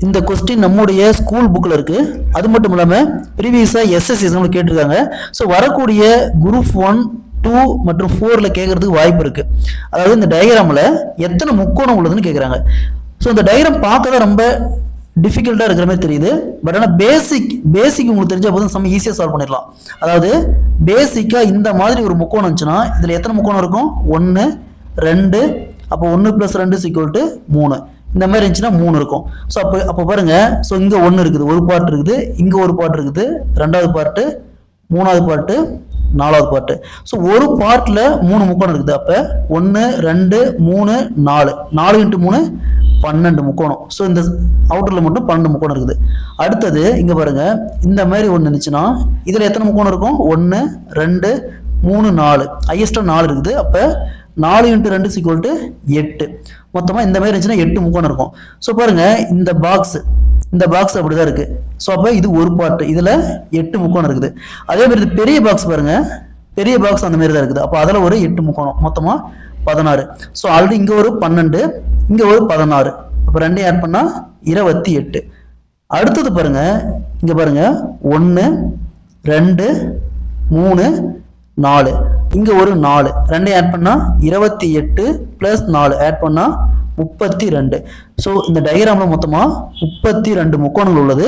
இந்த கொஸ்டின் நம்முடைய ஸ்கூல் புக்கில் இருக்குது. அது மட்டும் இல்லாமல் ப்ரீவியஸாக எஸ்எஸ்சி எக்ஸாமில் கேட்டிருக்காங்க. ஸோ வரக்கூடிய குரூப் 1, 2 மற்றும் 4ல் கேட்கறதுக்கு வாய்ப்பு இருக்குது. அதாவது இந்த டயக்ராமில் எத்தனை முக்கோணம் உள்ளதுன்னு கேட்குறாங்க. ஸோ இந்த டயக்ராம் பார்க்க தான் ரொம்ப டிஃபிகல்ட்டாக இருக்கிற மாதிரி தெரியுது. பட் ஆனால் பேசிக் உங்களுக்கு தெரிஞ்ச போதும் சம் ஈஸியாக சால்வ் பண்ணிடலாம். அதாவது பேசிக்காக இந்த மாதிரி ஒரு முக்கோணம் இருந்துச்சுன்னா இதில் எத்தனை முக்கோணம் இருக்கும்? 1, 2, அப்போ 1 + 2 = 3. இந்த மாதிரி இருந்துச்சுன்னா 3 இருக்கும். ஸோ அப்போ பாருங்க, ஸோ இங்கே 1 இருக்குது, ஒரு பார்ட் இருக்குது, இங்கே ஒரு பார்ட் இருக்குது, 2வது பார்ட்டு, 3வது பார்ட்டு, 4வது பார்ட்டு. ஸோ ஒரு பார்ட்டில் 3 முக்கோணம் இருக்குது. அப்போ 1, 2, 3, 4, 4 × 3 12 முக்கோணம். ஸோ இந்த அவுட்டரில் மட்டும் 12 முக்கோணம் இருக்குது. அடுத்தது இங்கே பாருங்க, இந்த மாதிரி ஒன்று இருந்துச்சுன்னா இதில் எத்தனை முக்கோணம் இருக்கும்? 1, 2, 3, 4, ஹையஸ்ட்டாக 4 இருக்குது. அப்போ 4 × 2 = 8. மொத்தமாக இந்த மாதிரி இருந்துச்சுன்னா 8 முக்கோணம் இருக்கும். ஸோ பாருங்க, இந்த பாக்ஸ் அப்படிதான் இருக்கு. ஸோ அப்போ இது ஒரு பார்ட், இதில் 8 முக்கோணம் இருக்குது. அதே மாதிரி இது பெரிய பாக்ஸ் பாருங்க, பெரிய பாக்ஸ் அந்த மாதிரி தான் இருக்குது. அப்போ அதில் ஒரு 8 முக்கோணம், மொத்தமாக 16. ஸோ ஆல்ரெடி இங்கே ஒரு 12, இங்கே ஒரு 16. அப்போ ரெண்டையும் ஆட் பண்ணால் 28. அடுத்தது பாருங்க, இங்கே பாருங்க, 1, 2, 3, 4, இங்கே ஒரு 4, ரெண்டையும் ஆட் பண்ணால் 28 + 4 ஆட் பண்ணால் 32. ஸோ இந்த டயக்ராமில் மொத்தமாக 32 முக்கோணங்கள் உள்ளது.